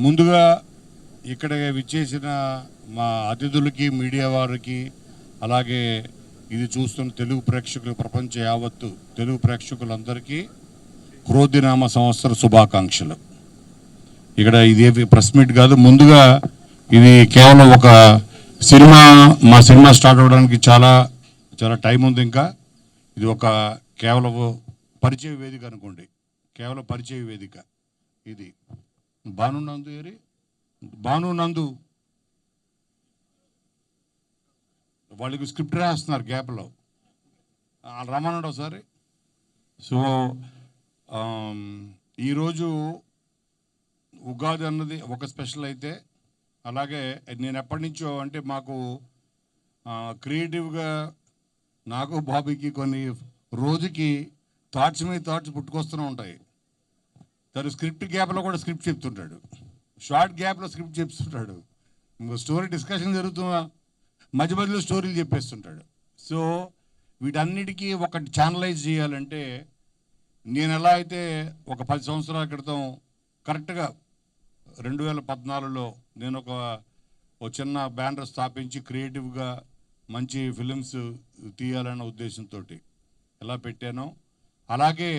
ముందుగా ఇక్కడ విచ్చేసిన మా అతిథులకి, మీడియా వారికి, అలాగే ఇది చూస్తున్న తెలుగు ప్రేక్షకులు, ప్రపంచ యావత్తు తెలుగు ప్రేక్షకులందరికీ క్రోధినామ సంవత్సర శుభాకాంక్షలు. ఇక్కడ ఇది ప్రెస్ మీట్ కాదు, ముందుగా ఇది కేవలం ఒక సినిమా, మా సినిమా స్టార్ట్ అవ్వడానికి చాలా చాలా టైం ఉంది. ఇంకా ఇది ఒక కేవలం పరిచయ వేదిక అనుకోండి, కేవలం పరిచయ వేదిక. ఇది భానునందు ఏరి భానునందు వాళ్ళకి స్క్రిప్ట్ రాస్తున్నారు గ్యాప్లో, రమ్మనండి ఒకసారి. సో ఈరోజు ఉగాది అన్నది ఒక స్పెషల్ అయితే, అలాగే నేను ఎప్పటి నుంచో అంటే మాకు క్రియేటివ్గా నాకు బాబీకి కొన్ని రోజుకి థాట్స్ మీద థాట్స్ పుట్టుకొస్తూనే ఉంటాయి. తను స్క్రిప్ట్ గ్యాప్లో కూడా స్క్రిప్ట్ చెప్తుంటాడు, షార్ట్ గ్యాప్లో స్క్రిప్ట్ చెప్తుంటాడు, స్టోరీ డిస్కషన్ జరుగుతున్నా మధ్య మధ్యలో స్టోరీలు చెప్పేస్తుంటాడు. సో వీటన్నిటికీ ఒకటి ఛానలైజ్ చేయాలంటే నేను ఎలా అయితే ఒక 10 సంవత్సరాల క్రితం కరెక్ట్గా 2014లో నేను ఒక చిన్న బ్యానర్ స్థాపించి క్రియేటివ్గా మంచి ఫిలిమ్స్ తీయాలన్న ఉద్దేశంతో ఎలా పెట్టానో, అలాగే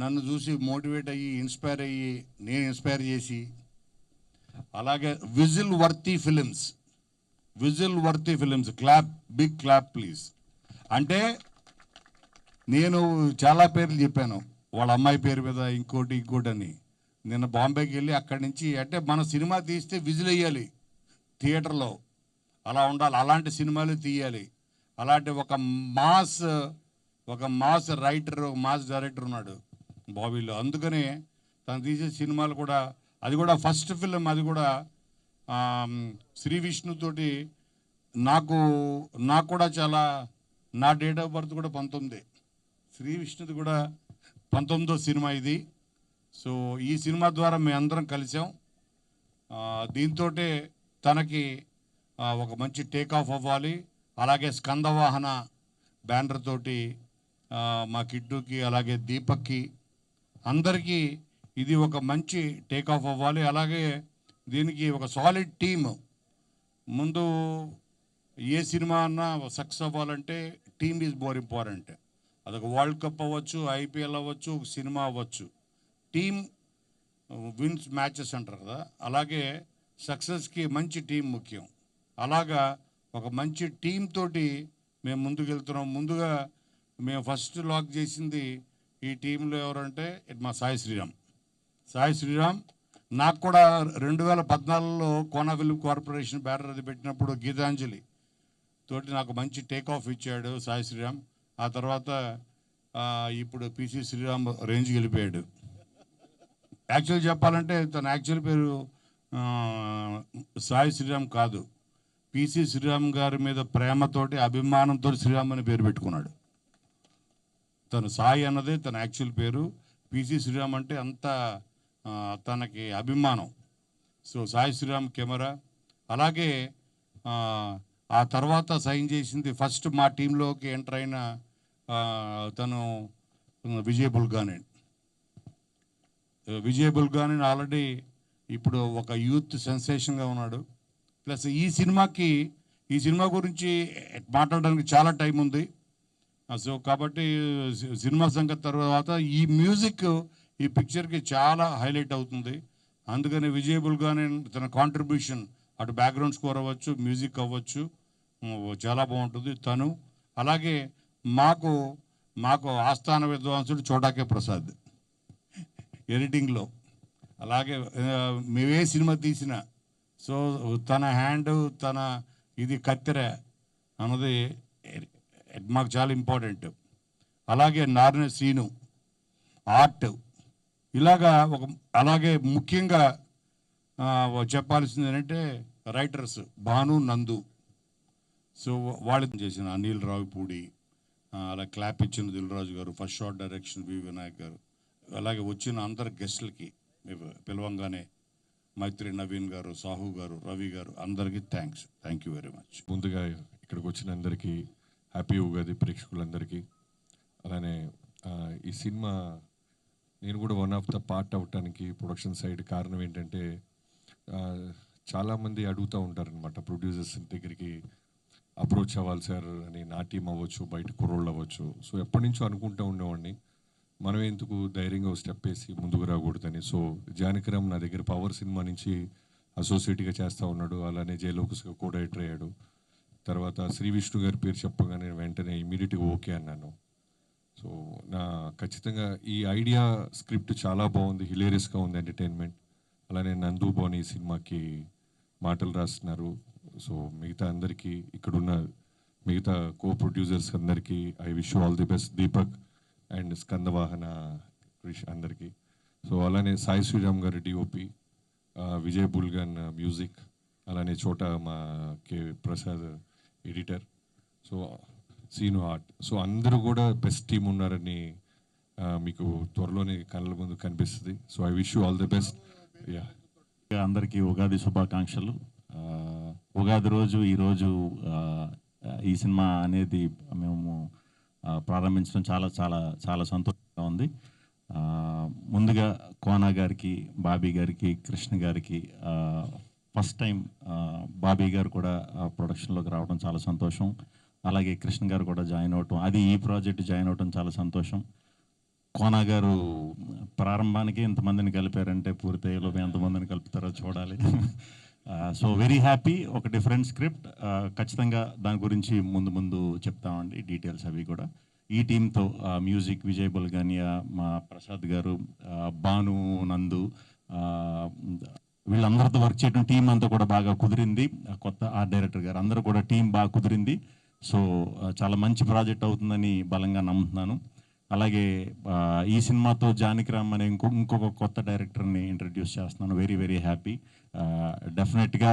నన్ను చూసి మోటివేట్ అయ్యి ఇన్స్పైర్ అయ్యి నేను ఇన్స్పైర్ చేసి, అలాగే whistle worthy films clap, big clap please. అంటే నేను చాలా పేర్లు చెప్పాను, వాళ్ళ అమ్మాయి పేరు మీద ఇంకోటి అని. నిన్న బాంబేకి వెళ్ళి అక్కడి నుంచి, అంటే మన సినిమా తీస్తే విజిల్ వేయాలి థియేటర్లో, అలా ఉండాలి, అలాంటి సినిమాలు తీయాలి. అలాంటి ఒక మాస్ రైటర్, ఒక మాస్ డైరెక్టర్ ఉన్నాడు బాబీలో. అందుకనే తను తీసే సినిమాలు కూడా, అది కూడా ఫస్ట్ ఫిలిం, అది కూడా శ్రీ విష్ణుతోటి. నాకు కూడా చాలా, నా డేట్ ఆఫ్ బర్త్ కూడా 19, శ్రీ విష్ణుది కూడా 19వ సినిమా ఇది. సో ఈ సినిమా ద్వారా మేము అందరం కలిసాం. దీంతో తనకి ఒక మంచి టేక్ ఆఫ్ అవ్వాలి. అలాగే స్కందవాహన బ్యానర్ తోటి మా కిడ్డుకి, అలాగే దీపక్కి, అందరికీ ఇది ఒక మంచి టేక్ ఆఫ్ అవ్వాలి. అలాగే దీనికి ఒక సాలిడ్ టీమ్. ముందు ఏ సినిమా అన్నా సక్సెస్ అవ్వాలంటే టీమ్ ఈజ్ మోర్ ఇంపార్టెంట్. అదొక వరల్డ్ కప్ అవ్వచ్చు, ఐపీఎల్ అవ్వచ్చు, ఒక సినిమా అవ్వచ్చు, టీమ్ విన్స్ మ్యాచెస్ అంటారు కదా, అలాగే సక్సెస్కి మంచి టీం ముఖ్యం. అలాగా ఒక మంచి టీం తోటి మేము ముందుకు వెళ్తున్నాం. ముందుగా మేము ఫస్ట్ లాక్ చేసింది ఈ టీంలో ఎవరంటే మా సాయి శ్రీరామ్. నాకు కూడా 2014లో కోనా ఫిల్మ్ కార్పొరేషన్ బ్యానర్ అది పెట్టినప్పుడు గీతాంజలి తోటి నాకు మంచి టేక్ ఆఫ్ ఇచ్చాడు సాయి శ్రీరామ్. ఆ తర్వాత ఇప్పుడు పిసి శ్రీరామ్ రేంజ్కి వెళ్ళిపోయాడు. యాక్చువల్ చెప్పాలంటే తన యాక్చువల్ పేరు సాయి శ్రీరామ్ కాదు, పిసి శ్రీరామ్ గారి మీద ప్రేమతోటి, అభిమానంతో శ్రీరామ్ అని పేరు పెట్టుకున్నాడు. తను సాయి అన్నదే తన యాక్చువల్ పేరు, పిసి శ్రీరామ్ అంటే అంత తనకి అభిమానం. So Sai Sriram camera. అలాగే ఆ తర్వాత సైన్ చేసింది ఫస్ట్ మా టీంలోకి ఎంటర్ అయిన తను విజయ్ బుల్గాని ఆల్రెడీ ఇప్పుడు ఒక యూత్ సెన్సేషన్గా ఉన్నాడు. ప్లస్ ఈ సినిమా గురించి మాట్లాడడానికి చాలా టైం ఉంది. సో కాబట్టి సినిమా సంగతి తర్వాత ఈ మ్యూజిక్ ఈ పిక్చర్కి చాలా హైలైట్ అవుతుంది. అందుకని విజయ్ బుల్గాని తన కాంట్రిబ్యూషన్, అటు బ్యాక్గ్రౌండ్ స్కోర్ అవ్వచ్చు, మ్యూజిక్ అవ్వచ్చు, చాలా బాగుంటుంది తను. అలాగే మాకు ఆస్థాన విద్వాంసుడు చోటాకే ప్రసాద్ ఎడిటింగ్లో. అలాగే మేమే సినిమా తీసిన, సో తన హ్యాండ్, తన ఇది కత్తెర అన్నది మాకు చాలా ఇంపార్టెంట్. అలాగే నారాయణ శ్రీను ఆర్ట్. ఇలాగా అలాగే ముఖ్యంగా చెప్పాల్సింది ఏంటంటే రైటర్స్ భాను, నందు. సో వాళ్ళు చేసిన అనిల్ రావిపూడి, అలా క్లాప్ ఇచ్చిన దిల్రాజు గారు, ఫస్ట్ షాట్ డైరెక్షన్ వి వినాయక్ గారు, అలాగే వచ్చిన అందరు గెస్టులకి పిలవంగానే మైత్రి నవీన్ గారు, సాహు గారు, రవి గారు, అందరికీ థ్యాంక్ యూ వెరీ మచ్. ముందుగా ఇక్కడికి వచ్చిన అందరికీ హ్యాపీ ఉగాది, ప్రేక్షకులందరికీ. అలానే ఈ సినిమా నేను కూడా వన్ ఆఫ్ ద పార్ట్ అవ్వటానికి ప్రొడక్షన్ సైడ్ కారణం ఏంటంటే ఆ, చాలామంది అడుగుతూ ఉంటారనమాట ప్రొడ్యూసర్స్ దగ్గరికి అప్రోచ్ అవ్వాలి సార్ అని, నా టీం అవ్వచ్చు, బయట కుర్రోళ్ళు అవ్వచ్చు. సో ఎప్పటి నుంచో అనుకుంటూ ఉండేవాడిని, మనం ఎందుకు ధైర్యంగా ఒక స్టెప్ వేసి ముందుకు రాకూడదని. సో జానకిరామ్ నా దగ్గర పవర్ సినిమా నుంచి అసోసియేట్గా చేస్తూ ఉన్నాడు, అలానే జయలోకస్గా కూడా డైరెక్టర్ అయ్యాడు. తర్వాత శ్రీ విష్ణు గారి పేరు చెప్పగానే వెంటనే ఇమీడియట్గా ఓకే అన్నాను. సో నా ఖచ్చితంగా ఈ ఐడియా స్క్రిప్ట్ చాలా బాగుంది, హిలేరియస్గా ఉంది, ఎంటర్టైన్మెంట్. అలానే నందు బోని ఈ సినిమాకి మాటలు రాస్తున్నారు. సో మిగతా అందరికీ, ఇక్కడున్న మిగతా కో ప్రొడ్యూసర్స్ అందరికీ I wish all the best. Deepak and Skandavahana Krish అందరికీ. సో అలానే సాయి శ్రీరామ్ గారి డిఓపి, విజయ్ బుల్గన్ మ్యూజిక్, అలానే చోట మా K Prasad editor, so Seenu art. So అందరూ కూడా బెస్ట్ టీం ఉన్నారని మీకు త్వరలోనే కళ్ళ ముందు కనిపిస్తుంది. So I wish you all the best. Yeah, అందరికీ ఉగాది శుభాకాంక్షలు. ఉగాది రోజు ఈరోజు ఈ సినిమా అనేది మేము ప్రారంభించడం చాలా చాలా చాలా సంతోషంగా ఉంది. ముందుగా కోనా గారికి, బాబీ గారికి, కృష్ణ గారికి ఫస్ట్ టైం బాబీ గారు కూడా ప్రొడక్షన్లోకి రావడం చాలా సంతోషం. అలాగే కృష్ణ గారు కూడా జాయిన్ అవటం, అది ఈ ప్రాజెక్ట్ జాయిన్ అవటం చాలా సంతోషం. కోనా గారు ప్రారంభానికి ఎంతమందిని కలిపారంటే పూర్తయ్యేలోపు ఎంతమందిని కలుపుతారో చూడాలి. So very happy. ఒక డిఫరెంట్ స్క్రిప్ట్, ఖచ్చితంగా దాని గురించి ముందు ముందు చెప్తామండి డీటెయిల్స్ అవి కూడా. ఈ టీంతో మ్యూజిక్ విజయ్ బుల్గానియా, మా ప్రసాద్ గారు, భాను, నందు, వీళ్ళందరితో వర్క్ చేయడం టీం అంతా కూడా బాగా కుదిరింది. కొత్త ఆర్ట్ డైరెక్టర్ గారు అందరూ కూడా టీం బాగా కుదిరింది. సో చాలా మంచి ప్రాజెక్ట్ అవుతుందని బలంగా నమ్ముతున్నాను. అలాగే ఈ సినిమాతో జానకిరామ్ అనే ఇంకొక కొత్త డైరెక్టర్ని ఇంట్రడ్యూస్ చేస్తున్నాను. Very very happy. డెఫినెట్గా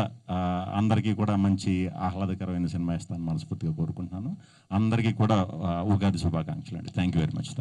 అందరికీ కూడా మంచి ఆహ్లాదకరమైన సినిమా ఇస్తాను మనస్ఫూర్తిగా కోరుకుంటున్నాను. అందరికీ కూడా ఉగాది శుభాకాంక్షలు అండి. Thank you very much.